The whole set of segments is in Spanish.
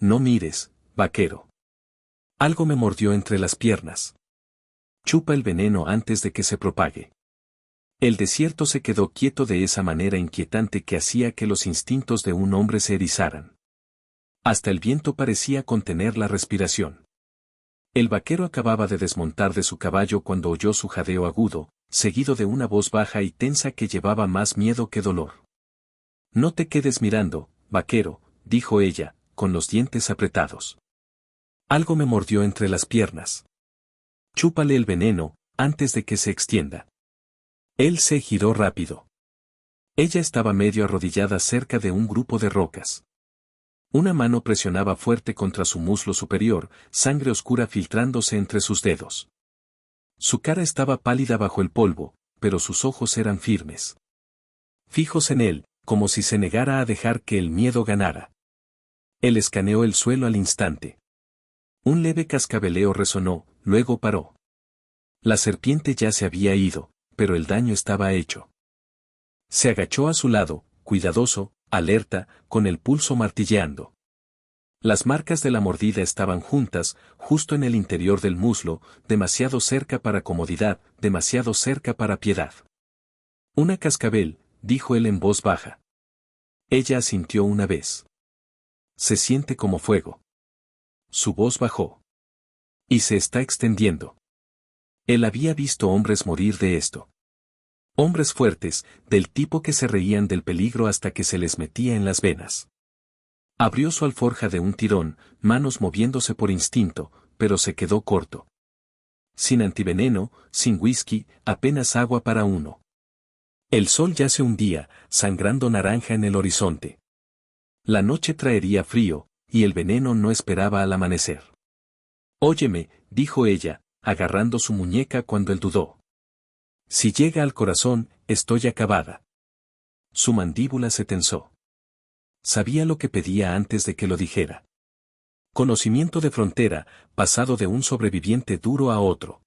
No mires, vaquero. Algo me mordió entre las piernas. Chupa el veneno antes de que se propague. El desierto se quedó quieto de esa manera inquietante que hacía que los instintos de un hombre se erizaran. Hasta el viento parecía contener la respiración. El vaquero acababa de desmontar de su caballo cuando oyó su jadeo agudo, seguido de una voz baja y tensa que llevaba más miedo que dolor. No te quedes mirando, vaquero, dijo ella, con los dientes apretados. Algo me mordió entre las piernas. Chúpale el veneno, antes de que se extienda. Él se giró rápido. Ella estaba medio arrodillada cerca de un grupo de rocas. Una mano presionaba fuerte contra su muslo superior, sangre oscura filtrándose entre sus dedos. Su cara estaba pálida bajo el polvo, pero sus ojos eran firmes. Fijos en él, como si se negara a dejar que el miedo ganara. Él escaneó el suelo al instante. Un leve cascabeleo resonó, luego paró. La serpiente ya se había ido, pero el daño estaba hecho. Se agachó a su lado, cuidadoso, alerta, con el pulso martilleando. Las marcas de la mordida estaban juntas, justo en el interior del muslo, demasiado cerca para comodidad, demasiado cerca para piedad. Una cascabel, dijo él en voz baja. Ella asintió una vez. Se siente como fuego. Su voz bajó. Y se está extendiendo. Él había visto hombres morir de esto. Hombres fuertes, del tipo que se reían del peligro hasta que se les metía en las venas. Abrió su alforja de un tirón, manos moviéndose por instinto, pero se quedó corto. Sin antiveneno, sin whisky, apenas agua para uno. El sol ya se hundía, sangrando naranja en el horizonte. La noche traería frío, y el veneno no esperaba al amanecer. Óyeme, dijo ella, agarrando su muñeca cuando él dudó. Si llega al corazón, estoy acabada. Su mandíbula se tensó. Sabía lo que pedía antes de que lo dijera. Conocimiento de frontera, pasado de un sobreviviente duro a otro.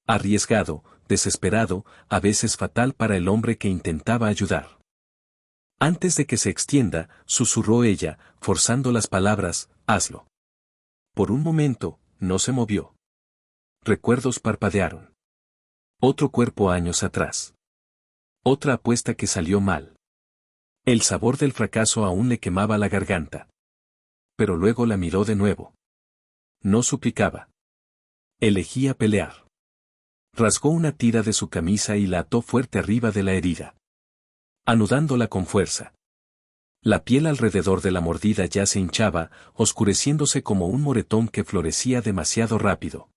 Arriesgado, desesperado, a veces fatal para el hombre que intentaba ayudar. Antes de que se extienda, susurró ella, forzando las palabras, hazlo. Por un momento, no se movió. Recuerdos parpadearon. Otro cuerpo años atrás. Otra apuesta que salió mal. El sabor del fracaso aún le quemaba la garganta. Pero luego la miró de nuevo. No suplicaba. Elegía pelear. Rasgó una tira de su camisa y la ató fuerte arriba de la herida. Anudándola con fuerza. La piel alrededor de la mordida ya se hinchaba, oscureciéndose como un moretón que florecía demasiado rápido.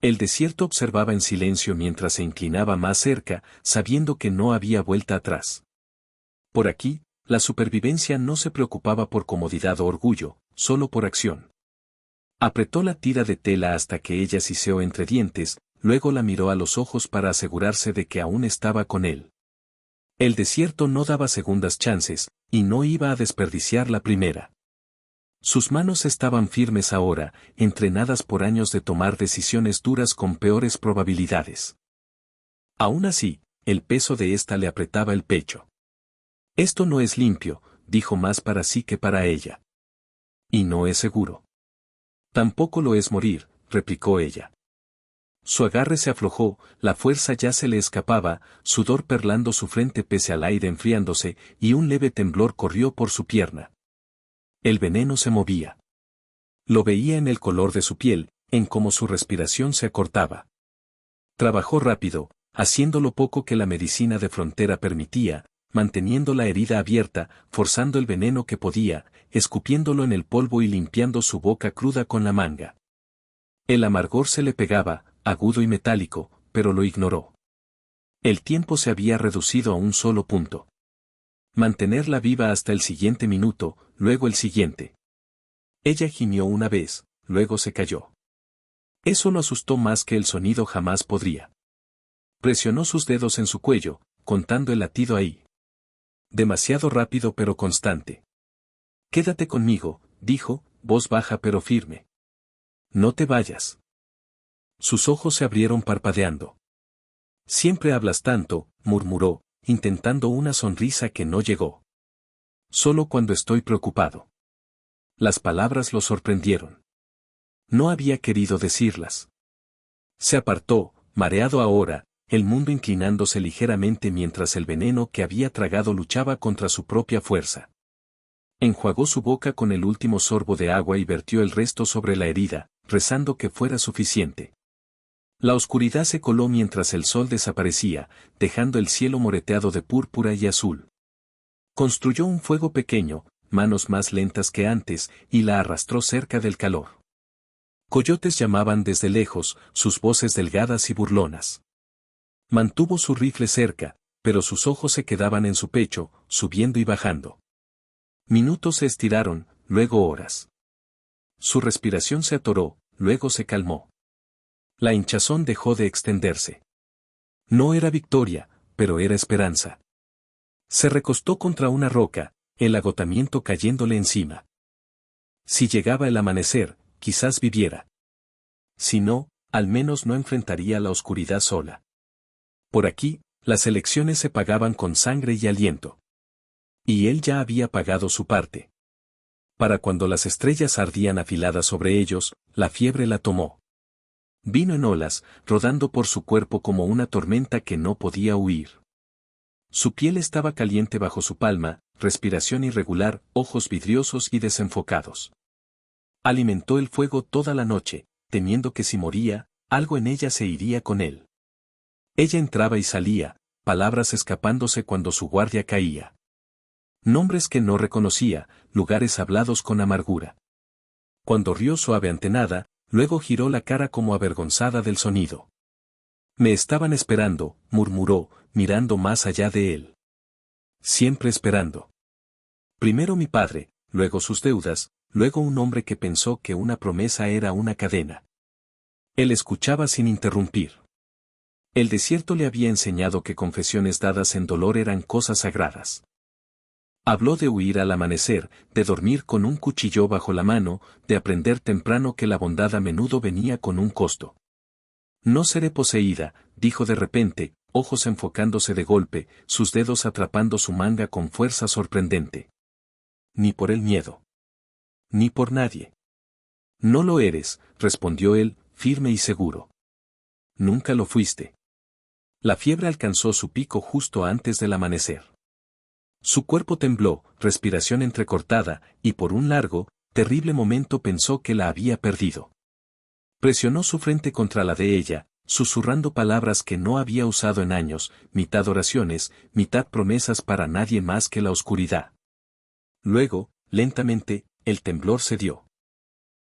El desierto observaba en silencio mientras se inclinaba más cerca, sabiendo que no había vuelta atrás. Por aquí, la supervivencia no se preocupaba por comodidad o orgullo, solo por acción. Apretó la tira de tela hasta que ella siseó entre dientes, luego la miró a los ojos para asegurarse de que aún estaba con él. El desierto no daba segundas chances, y no iba a desperdiciar la primera. Sus manos estaban firmes ahora, entrenadas por años de tomar decisiones duras con peores probabilidades. Aún así, el peso de ésta le apretaba el pecho. Esto no es limpio, dijo más para sí que para ella. Y no es seguro. Tampoco lo es morir, replicó ella. Su agarre se aflojó, la fuerza ya se le escapaba, sudor perlando su frente pese al aire enfriándose, y un leve temblor corrió por su pierna. El veneno se movía. Lo veía en el color de su piel, en cómo su respiración se acortaba. Trabajó rápido, haciendo lo poco que la medicina de frontera permitía, manteniendo la herida abierta, forzando el veneno que podía, escupiéndolo en el polvo y limpiando su boca cruda con la manga. El amargor se le pegaba, agudo y metálico, pero lo ignoró. El tiempo se había reducido a un solo punto. Mantenerla viva hasta el siguiente minuto, luego el siguiente. Ella gimió una vez, luego se cayó. Eso lo asustó más que el sonido jamás podría. Presionó sus dedos en su cuello, contando el latido ahí. Demasiado rápido pero constante. Quédate conmigo, dijo, voz baja pero firme. No te vayas. Sus ojos se abrieron parpadeando. Siempre hablas tanto, murmuró, intentando una sonrisa que no llegó. Solo cuando estoy preocupado. Las palabras lo sorprendieron. No había querido decirlas. Se apartó, mareado ahora, el mundo inclinándose ligeramente mientras el veneno que había tragado luchaba contra su propia fuerza. Enjuagó su boca con el último sorbo de agua y vertió el resto sobre la herida, rezando que fuera suficiente. La oscuridad se coló mientras el sol desaparecía, dejando el cielo moreteado de púrpura y azul. Construyó un fuego pequeño, manos más lentas que antes, y la arrastró cerca del calor. Coyotes llamaban desde lejos, sus voces delgadas y burlonas. Mantuvo su rifle cerca, pero sus ojos se quedaban en su pecho, subiendo y bajando. Minutos se estiraron, luego horas. Su respiración se atoró, luego se calmó. La hinchazón dejó de extenderse. No era victoria, pero era esperanza. Se recostó contra una roca, el agotamiento cayéndole encima. Si llegaba el amanecer, quizás viviera. Si no, al menos no enfrentaría la oscuridad sola. Por aquí, las elecciones se pagaban con sangre y aliento. Y él ya había pagado su parte. Para cuando las estrellas ardían afiladas sobre ellos, la fiebre la tomó. Vino en olas, rodando por su cuerpo como una tormenta que no podía huir. Su piel estaba caliente bajo su palma, respiración irregular, ojos vidriosos y desenfocados. Alimentó el fuego toda la noche, temiendo que si moría, algo en ella se iría con él. Ella entraba y salía, palabras escapándose cuando su guardia caía. Nombres que no reconocía, lugares hablados con amargura. Cuando rió suave ante nada, luego giró la cara como avergonzada del sonido. Me estaban esperando, murmuró, mirando más allá de él. Siempre esperando. Primero mi padre, luego sus deudas, luego un hombre que pensó que una promesa era una cadena. Él escuchaba sin interrumpir. El desierto le había enseñado que confesiones dadas en dolor eran cosas sagradas. Habló de huir al amanecer, de dormir con un cuchillo bajo la mano, de aprender temprano que la bondad a menudo venía con un costo. No seré poseída, dijo de repente, ojos enfocándose de golpe, sus dedos atrapando su manga con fuerza sorprendente. Ni por el miedo. Ni por nadie. No lo eres, respondió él, firme y seguro. Nunca lo fuiste. La fiebre alcanzó su pico justo antes del amanecer. Su cuerpo tembló, respiración entrecortada, y por un largo, terrible momento pensó que la había perdido. Presionó su frente contra la de ella, susurrando palabras que no había usado en años, mitad oraciones, mitad promesas para nadie más que la oscuridad. Luego, lentamente, el temblor cedió.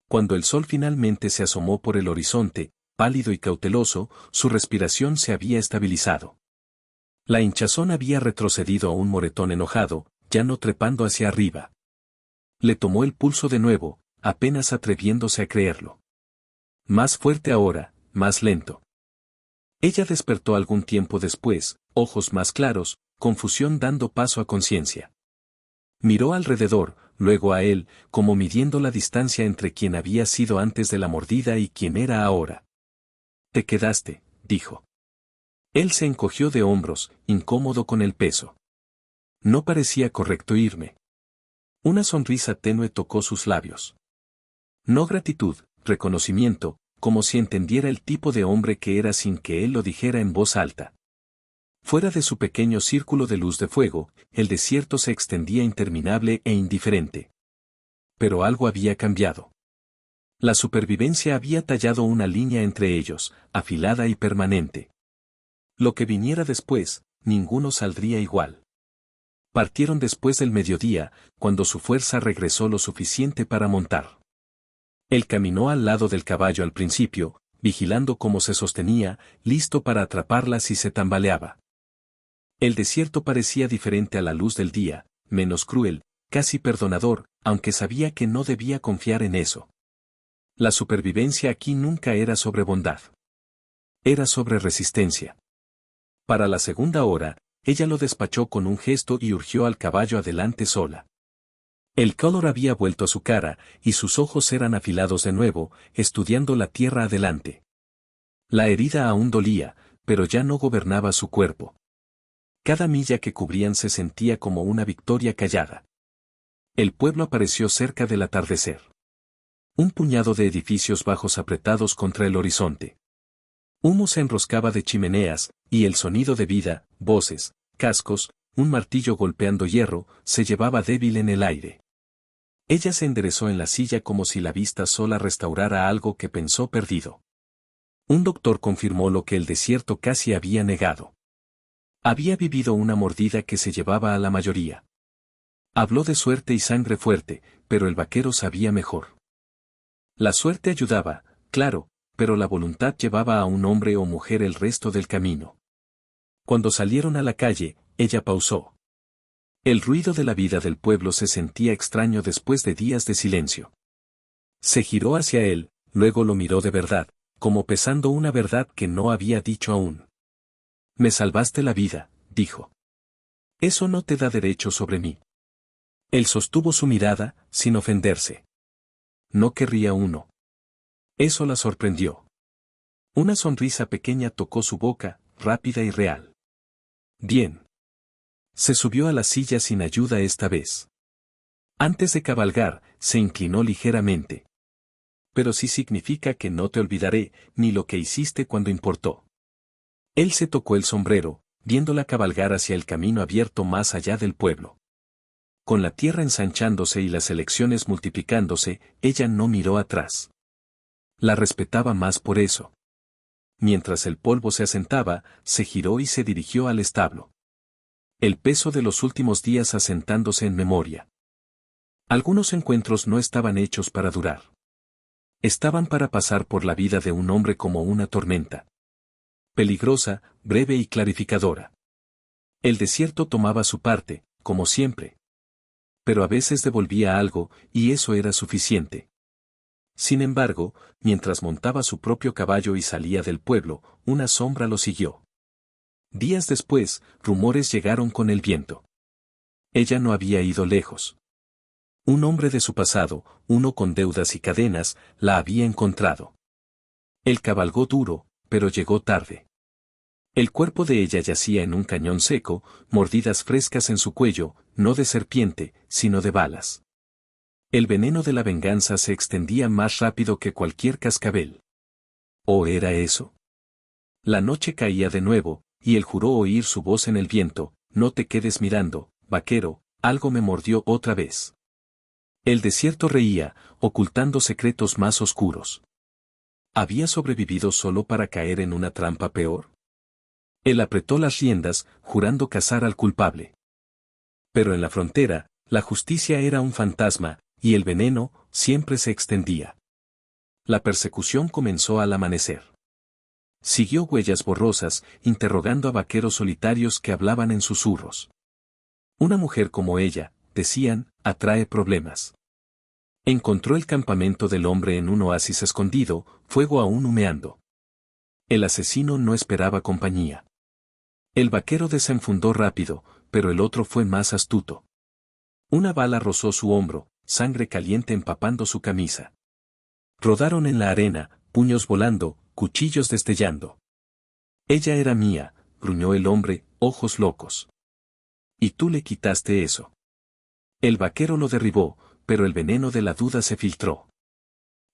Cuando el sol finalmente se asomó por el horizonte, pálido y cauteloso, su respiración se había estabilizado. La hinchazón había retrocedido a un moretón enojado, ya no trepando hacia arriba. Le tomó el pulso de nuevo, apenas atreviéndose a creerlo. Más fuerte ahora, más lento. Ella despertó algún tiempo después, ojos más claros, confusión dando paso a conciencia. Miró alrededor, luego a él, como midiendo la distancia entre quien había sido antes de la mordida y quien era ahora. Te quedaste, dijo. Él se encogió de hombros, incómodo con el peso. No parecía correcto irme. Una sonrisa tenue tocó sus labios. No gratitud, reconocimiento, como si entendiera el tipo de hombre que era sin que él lo dijera en voz alta. Fuera de su pequeño círculo de luz de fuego, el desierto se extendía interminable e indiferente. Pero algo había cambiado. La supervivencia había tallado una línea entre ellos, afilada y permanente. Lo que viniera después, ninguno saldría igual. Partieron después del mediodía, cuando su fuerza regresó lo suficiente para montar. Él caminó al lado del caballo al principio, vigilando cómo se sostenía, listo para atraparla si se tambaleaba. El desierto parecía diferente a la luz del día, menos cruel, casi perdonador, aunque sabía que no debía confiar en eso. La supervivencia aquí nunca era sobre bondad. Era sobre resistencia. Para la segunda hora, ella lo despachó con un gesto y urgió al caballo adelante sola. El color había vuelto a su cara, y sus ojos eran afilados de nuevo, estudiando la tierra adelante. La herida aún dolía, pero ya no gobernaba su cuerpo. Cada milla que cubrían se sentía como una victoria callada. El pueblo apareció cerca del atardecer. Un puñado de edificios bajos apretados contra el horizonte. Humo se enroscaba de chimeneas, y el sonido de vida, voces, cascos, un martillo golpeando hierro, se llevaba débil en el aire. Ella se enderezó en la silla como si la vista sola restaurara algo que pensó perdido. Un doctor confirmó lo que el desierto casi había negado. Había vivido una mordida que se llevaba a la mayoría. Habló de suerte y sangre fuerte, pero el vaquero sabía mejor. La suerte ayudaba, claro, pero la voluntad llevaba a un hombre o mujer el resto del camino. Cuando salieron a la calle, ella pausó. El ruido de la vida del pueblo se sentía extraño después de días de silencio. Se giró hacia él, luego lo miró de verdad, como pesando una verdad que no había dicho aún. Me salvaste la vida, dijo. Eso no te da derecho sobre mí. Él sostuvo su mirada, sin ofenderse. No querría uno. Eso la sorprendió. Una sonrisa pequeña tocó su boca, rápida y real. Bien. Se subió a la silla sin ayuda esta vez. Antes de cabalgar, se inclinó ligeramente. Pero sí significa que no te olvidaré, ni lo que hiciste cuando importó. Él se tocó el sombrero, viéndola cabalgar hacia el camino abierto más allá del pueblo. Con la tierra ensanchándose y las elecciones multiplicándose, ella no miró atrás. La respetaba más por eso. Mientras el polvo se asentaba, se giró y se dirigió al establo. El peso de los últimos días asentándose en memoria. Algunos encuentros no estaban hechos para durar. Estaban para pasar por la vida de un hombre como una tormenta. Peligrosa, breve y clarificadora. El desierto tomaba su parte, como siempre. Pero a veces devolvía algo, y eso era suficiente. Sin embargo, mientras montaba su propio caballo y salía del pueblo, una sombra lo siguió. Días después, rumores llegaron con el viento. Ella no había ido lejos. Un hombre de su pasado, uno con deudas y cadenas, la había encontrado. Él cabalgó duro, pero llegó tarde. El cuerpo de ella yacía en un cañón seco, mordidas frescas en su cuello, no de serpiente, sino de balas. El veneno de la venganza se extendía más rápido que cualquier cascabel. ¿O era eso? La noche caía de nuevo, y él juró oír su voz en el viento: no te quedes mirando, vaquero, algo me mordió otra vez. El desierto reía, ocultando secretos más oscuros. ¿Había sobrevivido solo para caer en una trampa peor? Él apretó las riendas, jurando cazar al culpable. Pero en la frontera, la justicia era un fantasma, y el veneno siempre se extendía. La persecución comenzó al amanecer. Siguió huellas borrosas, interrogando a vaqueros solitarios que hablaban en susurros. Una mujer como ella, decían, atrae problemas. Encontró el campamento del hombre en un oasis escondido, fuego aún humeando. El asesino no esperaba compañía. El vaquero desenfundó rápido, pero el otro fue más astuto. Una bala rozó su hombro, sangre caliente empapando su camisa. Rodaron en la arena, puños volando, cuchillos destellando. Ella era mía, gruñó el hombre, ojos locos. Y tú le quitaste eso. El vaquero lo derribó, pero el veneno de la duda se filtró.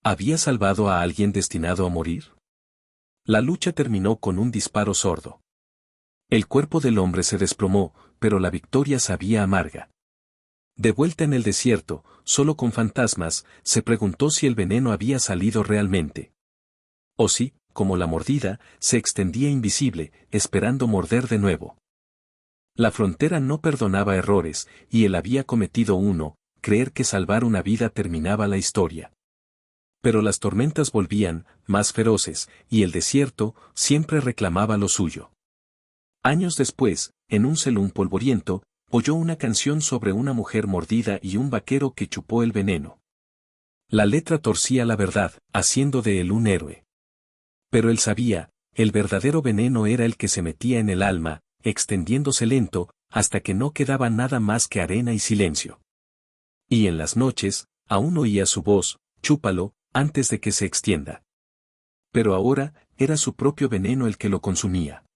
¿Había salvado a alguien destinado a morir? La lucha terminó con un disparo sordo. El cuerpo del hombre se desplomó, pero la victoria sabía amarga. De vuelta en el desierto, solo con fantasmas, se preguntó si el veneno había salido realmente. O si, como la mordida, se extendía invisible, esperando morder de nuevo. La frontera no perdonaba errores, y él había cometido uno: creer que salvar una vida terminaba la historia. Pero las tormentas volvían, más feroces, y el desierto siempre reclamaba lo suyo. Años después, en un selún polvoriento, oyó una canción sobre una mujer mordida y un vaquero que chupó el veneno. La letra torcía la verdad, haciendo de él un héroe. Pero él sabía, el verdadero veneno era el que se metía en el alma, extendiéndose lento, hasta que no quedaba nada más que arena y silencio. Y en las noches, aún oía su voz: chúpalo, antes de que se extienda. Pero ahora, era su propio veneno el que lo consumía.